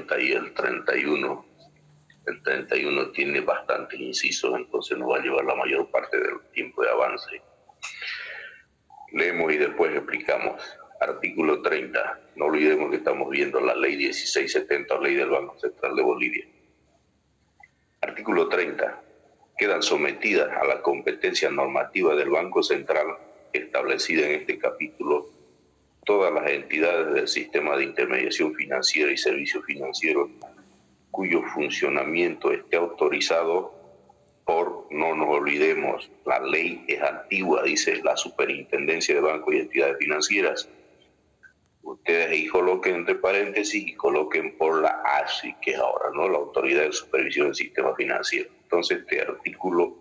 30 y el 31. El 31 tiene bastantes incisos, entonces nos va a llevar la mayor parte del tiempo de avance. Leemos y después explicamos. Artículo 30. No olvidemos que estamos viendo la ley 1670, ley del Banco Central de Bolivia. Artículo 30. Quedan sometidas a la competencia normativa del Banco Central establecida en este capítulo todas las entidades del sistema de intermediación financiera y servicios financieros cuyo funcionamiento esté autorizado por, no nos olvidemos, la ley es antigua, dice la Superintendencia de Bancos y Entidades Financieras. Ustedes ahí coloquen entre paréntesis y coloquen por la ASFI, que es ahora, ¿no? La Autoridad de Supervisión del Sistema Financiero. Entonces, este artículo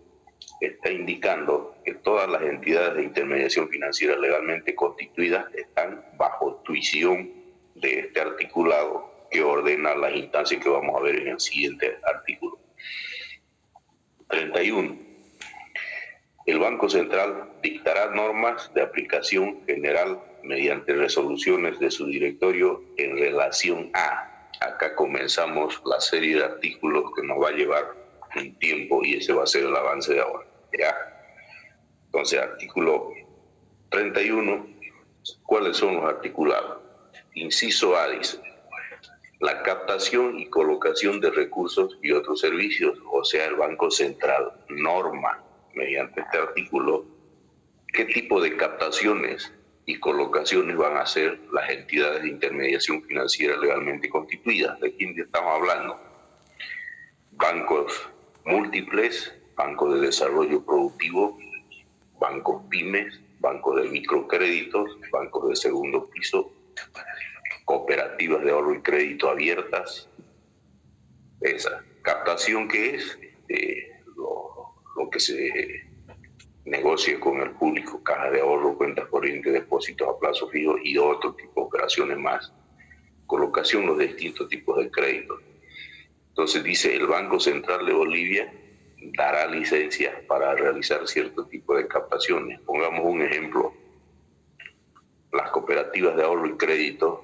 está indicando que todas las entidades de intermediación financiera legalmente constituidas están bajo tuición de este articulado que ordena las instancias que vamos a ver en el siguiente artículo. 31. El Banco Central dictará normas de aplicación general mediante resoluciones de su directorio en relación a. Acá comenzamos la serie de artículos que nos va a llevar un tiempo y ese va a ser el avance de ahora. ¿Ya? Entonces, artículo 31, ¿cuáles son los articulados? Inciso A dice: la captación y colocación de recursos y otros servicios, o sea, el Banco Central norma mediante este artículo qué tipo de captaciones y colocaciones van a hacer las entidades de intermediación financiera legalmente constituidas. ¿De quién estamos hablando? Bancos múltiples, bancos de desarrollo productivo, bancos pymes, bancos de microcréditos, bancos de segundo piso, cooperativas de ahorro y crédito abiertas. Esa captación que es lo que se negocie con el público, caja de ahorro, cuentas corrientes, depósitos a plazo fijo y otro tipo de operaciones más. Colocación, los distintos tipos de créditos. Entonces dice, el Banco Central de Bolivia dará licencias para realizar cierto tipo de captaciones. Pongamos un ejemplo. Las cooperativas de ahorro y crédito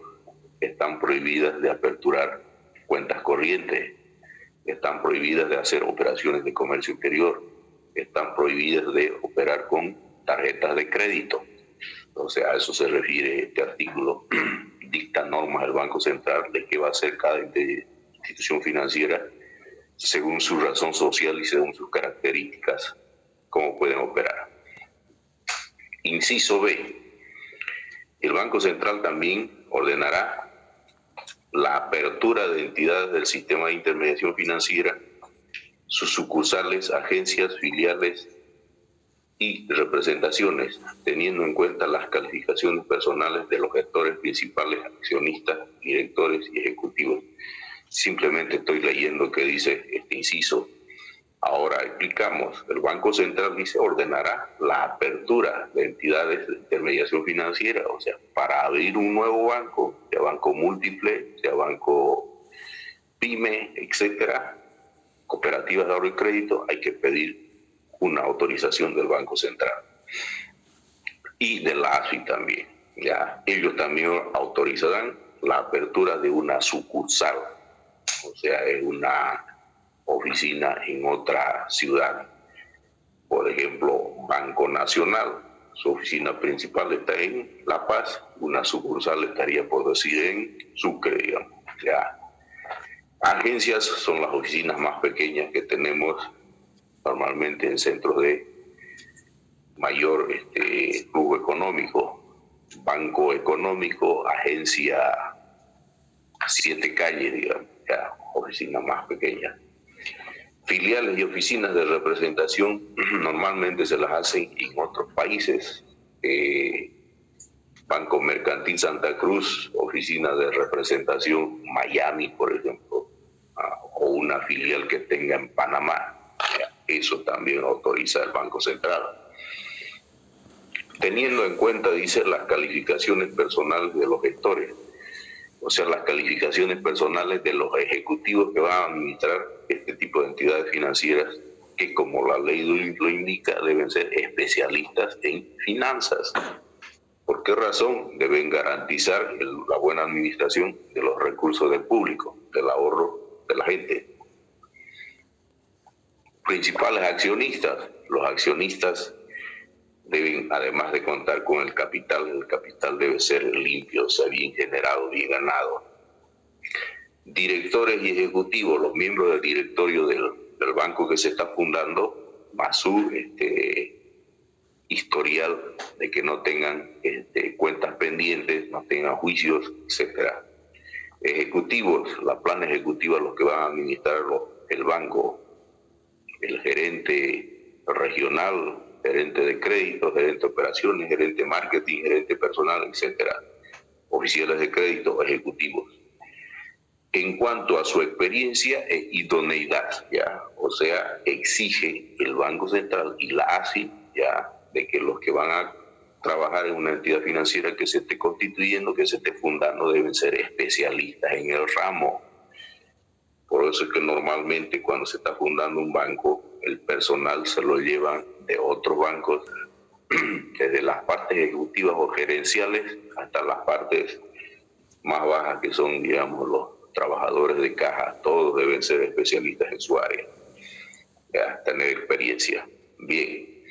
están prohibidas de aperturar cuentas corrientes, están prohibidas de hacer operaciones de comercio exterior, están prohibidas de operar con tarjetas de crédito. Entonces a eso se refiere este artículo. Dicta normas al Banco Central de qué va a hacer cada institución financiera según su razón social y según sus características, cómo pueden operar. Inciso B. El Banco Central también ordenará la apertura de entidades del sistema de intermediación financiera, sus sucursales, agencias, filiales y representaciones, teniendo en cuenta las calificaciones personales de los gestores principales, accionistas, directores y ejecutivos. Simplemente estoy leyendo qué dice este inciso. Ahora explicamos. El Banco Central dice ordenará la apertura de entidades de intermediación financiera, o sea, para abrir un nuevo banco, sea banco múltiple, sea banco pyme, etcétera, cooperativas de ahorro y crédito, hay que pedir una autorización del Banco Central y de la ASFI también. Ya, ellos también autorizarán la apertura de una sucursal, o sea, es una oficina en otra ciudad. Por ejemplo, Banco Nacional, su oficina principal está en La Paz, una sucursal estaría, por decir, en Sucre, digamos. Ya. Agencias son las oficinas más pequeñas que tenemos normalmente en centros de mayor flujo económico. Banco económico, agencia 7 calles, digamos, ya, oficinas más pequeñas. Filiales y oficinas de representación normalmente se las hacen en otros países. Banco Mercantil Santa Cruz, oficina de representación Miami, por ejemplo, o una filial que tenga en Panamá. Eso también autoriza el Banco Central. Teniendo en cuenta, dice, las calificaciones personales de los gestores, o sea, las calificaciones personales de los ejecutivos que van a administrar este tipo de entidades financieras, que como la ley lo indica, deben ser especialistas en finanzas. ¿Por qué razón? Deben garantizar la buena administración de los recursos del público, de la agentes. Principales accionistas. Los accionistas deben, además de contar con el capital debe ser limpio, o sea, bien generado, bien ganado. Directores y ejecutivos, los miembros del directorio del banco que se está fundando, más su historial de que no tengan cuentas pendientes, no tengan juicios, etcétera. Ejecutivos, la plana ejecutiva, los que van a administrar el banco, el gerente regional, gerente de crédito, gerente de operaciones, gerente de marketing, gerente personal, etcétera. Oficiales de crédito, ejecutivos. En cuanto a su experiencia e idoneidad, ya, o sea, exige el Banco Central y la ASI, ya, de que los que van a trabajar en una entidad financiera que se esté constituyendo, que se esté fundando, deben ser especialistas en el ramo. Por eso es que normalmente cuando se está fundando un banco, el personal se lo llevan de otros bancos, desde las partes ejecutivas o gerenciales hasta las partes más bajas, que son, digamos, los trabajadores de caja. Todos deben ser especialistas en su área, ya, tener experiencia. Bien,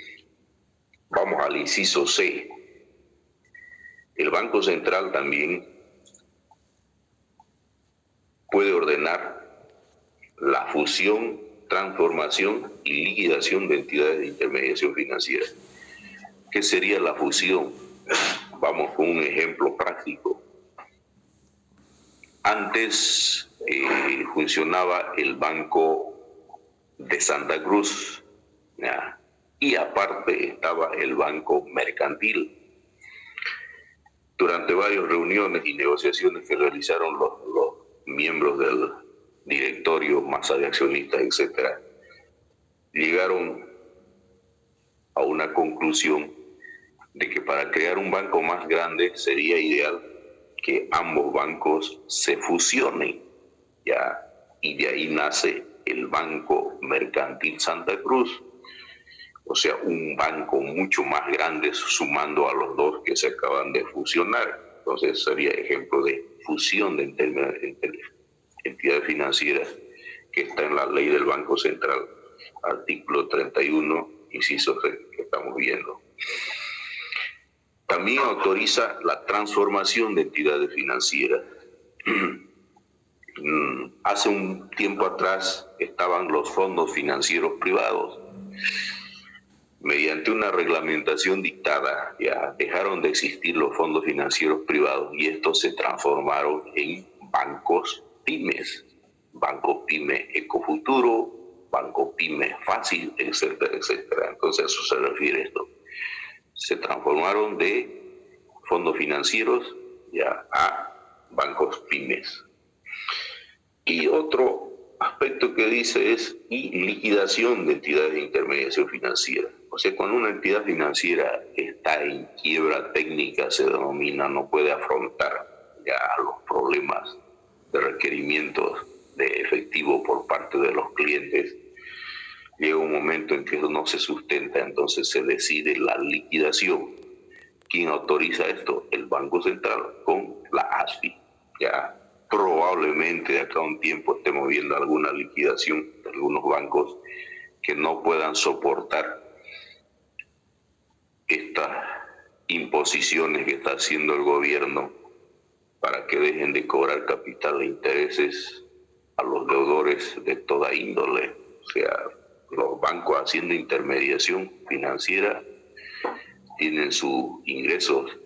vamos al inciso C. El Banco Central también puede ordenar la fusión, transformación y liquidación de entidades de intermediación financiera. ¿Qué sería la fusión? Vamos con un ejemplo práctico. Antes funcionaba el Banco de Santa Cruz, ¿ya? Y aparte estaba el Banco Mercantil. Durante varias reuniones y negociaciones que realizaron los miembros del directorio, masa de accionistas, etcétera, llegaron a una conclusión de que para crear un banco más grande sería ideal que ambos bancos se fusionen, ya, y de ahí nace el Banco Mercantil Santa Cruz, o sea, un banco mucho más grande sumando a los dos que se acaban de fusionar. Entonces sería ejemplo de fusión de entidades financieras que está en la ley del Banco Central, artículo 31, inciso 3, que estamos viendo. También autoriza la transformación de entidades financieras. Hace un tiempo atrás estaban los fondos financieros privados. Mediante una reglamentación dictada, ya dejaron de existir los fondos financieros privados y estos se transformaron en bancos pymes. Banco Pyme Ecofuturo, Banco Pyme Fácil, etcétera, etcétera. Entonces a eso se refiere esto. Se transformaron de fondos financieros ya a bancos pymes. Y otro aspecto que dice es liquidación de entidades de intermediación financiera. O sea, cuando una entidad financiera está en quiebra técnica, se denomina, no puede afrontar ya los problemas de requerimientos de efectivo por parte de los clientes, llega un momento en que eso no se sustenta, entonces se decide la liquidación. ¿Quién autoriza esto? El Banco Central con la ASFI. Ya probablemente de acá a un tiempo estemos viendo alguna liquidación de algunos bancos que no puedan soportar estas imposiciones que está haciendo el gobierno para que dejen de cobrar capital e intereses a los deudores de toda índole. O sea, los bancos haciendo intermediación financiera tienen sus ingresos,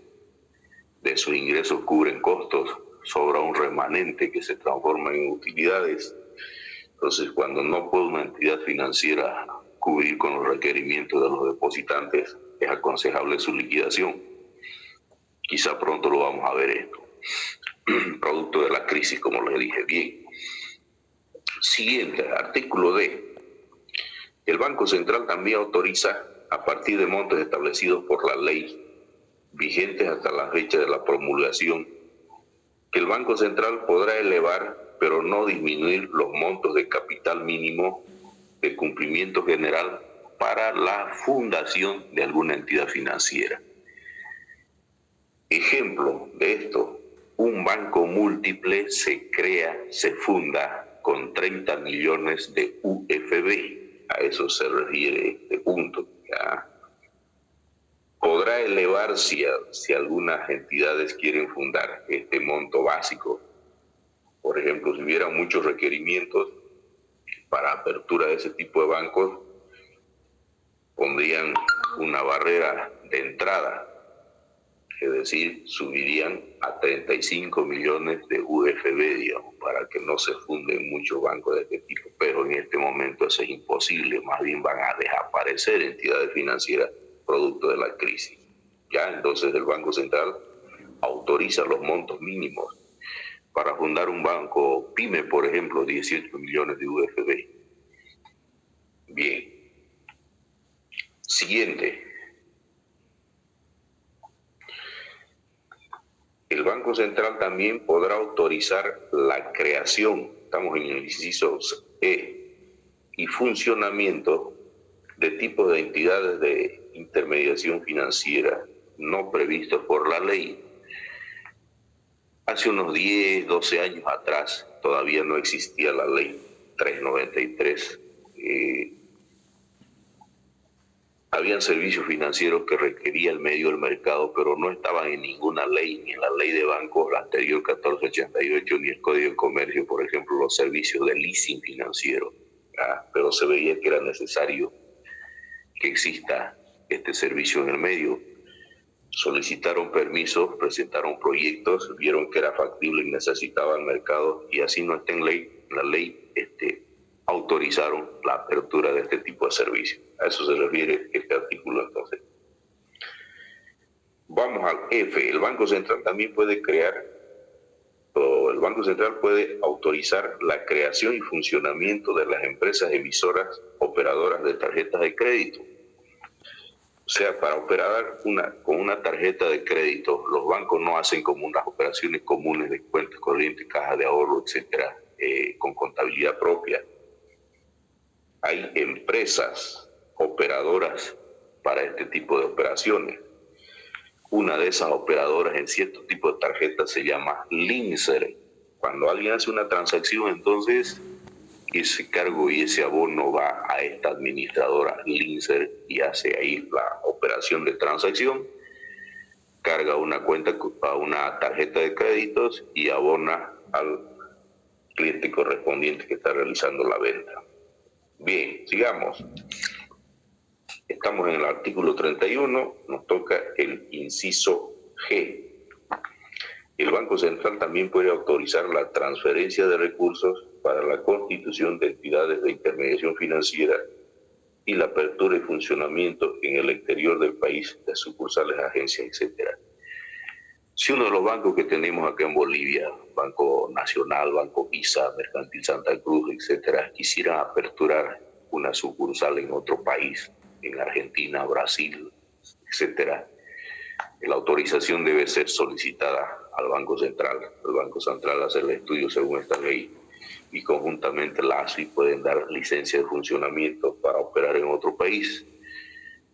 de sus ingresos cubren costos, sobra un remanente que se transforma en utilidades. Entonces, cuando no puede una entidad financiera cubrir con los requerimientos de los depositantes, es aconsejable su liquidación. Quizá pronto lo vamos a ver esto, producto de la crisis, como les dije. Bien. Siguiente, artículo D. El Banco Central también autoriza, a partir de montos establecidos por la ley, vigentes hasta la fecha de la promulgación, que el Banco Central podrá elevar, pero no disminuir, los montos de capital mínimo de cumplimiento general para la fundación de alguna entidad financiera. Ejemplo de esto, un banco múltiple se crea, se funda con 30 millones de UFB. A eso se refiere este punto. ¿Ya? Podrá elevar si algunas entidades quieren fundar este monto básico. Por ejemplo, si hubiera muchos requerimientos para apertura de ese tipo de bancos, pondrían una barrera de entrada, es decir, subirían a 35 millones de UFB, digamos, para que no se funden muchos bancos de este tipo. Pero en este momento eso es imposible, más bien van a desaparecer entidades financieras producto de la crisis. Ya entonces el Banco Central autoriza los montos mínimos para fundar un banco PYME, por ejemplo, 18 millones de UFB. Bien. Siguiente. El Banco Central también podrá autorizar la creación, estamos en el inciso E, y funcionamiento de tipos de entidades de intermediación financiera no previstos por la ley. Hace unos 10, 12 años atrás todavía no existía la ley 393. Habían servicios financieros que requería el medio del mercado, pero no estaban en ninguna ley, ni en la ley de bancos, la anterior 1488, ni el Código de Comercio, por ejemplo, los servicios de leasing financiero. Pero se veía que era necesario que exista este servicio en el medio. Solicitaron permisos, presentaron proyectos, vieron que era factible y necesitaba el mercado, y así no está en la ley, autorizaron la apertura de este tipo de servicios. A eso se refiere este artículo entonces. Vamos al F. El Banco Central también puede el Banco Central puede autorizar la creación y funcionamiento de las empresas emisoras operadoras de tarjetas de crédito. O sea, para operar con una tarjeta de crédito, los bancos no hacen como unas operaciones comunes de cuentas corrientes, cajas de ahorro, etcétera, con contabilidad propia. Hay empresas operadoras para este tipo de operaciones. Una de esas operadoras en cierto tipo de tarjetas se llama Linser. Cuando alguien hace una transacción, entonces ese cargo y ese abono va a esta administradora Linser y hace ahí la operación de transacción, carga una cuenta a una tarjeta de créditos y abona al cliente correspondiente que está realizando la venta. Bien, sigamos. Estamos en el artículo 31, nos toca el inciso G. El Banco Central también puede autorizar la transferencia de recursos para la constitución de entidades de intermediación financiera y la apertura y funcionamiento en el exterior del país de sucursales, agencias, etc. Si uno de los bancos que tenemos acá en Bolivia, Banco Nacional, Banco Visa, Mercantil Santa Cruz, etc., quisiera aperturar una sucursal en otro país, en Argentina, Brasil, etc., la autorización debe ser solicitada al Banco Central. El Banco Central hace el estudio según esta ley y conjuntamente la ASFI pueden dar licencia de funcionamiento para operar en otro país.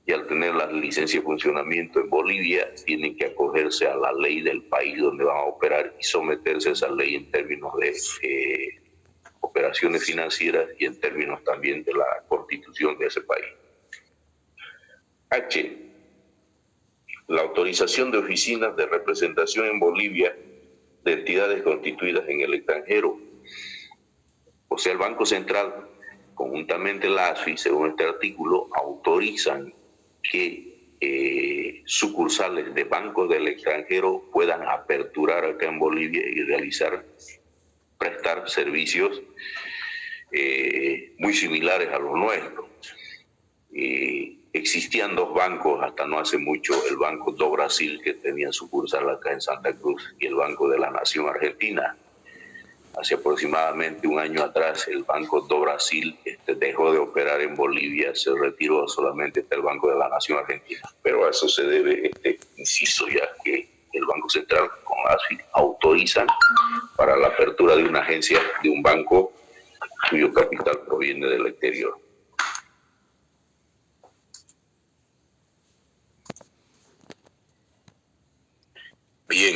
Y al tener la licencia de funcionamiento en Bolivia, tienen que acogerse a la ley del país donde van a operar y someterse a esa ley en términos de operaciones financieras y en términos también de la constitución de ese país. H. La autorización de oficinas de representación en Bolivia de entidades constituidas en el extranjero. O sea, el Banco Central, conjuntamente la ASFI, según este artículo, autorizan que sucursales de bancos del extranjero puedan aperturar acá en Bolivia y prestar servicios muy similares a los nuestros. Existían dos bancos hasta no hace mucho, el Banco do Brasil, que tenía sucursal acá en Santa Cruz, y el Banco de la Nación Argentina. Hace aproximadamente un año atrás, el Banco do Brasil dejó de operar en Bolivia, se retiró, solamente está el Banco de la Nación Argentina. Pero a eso se debe inciso, ya que el Banco Central con ASFI autorizan para la apertura de una agencia, de un banco cuyo capital proviene del exterior. Bien,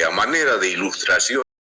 a manera de ilustración,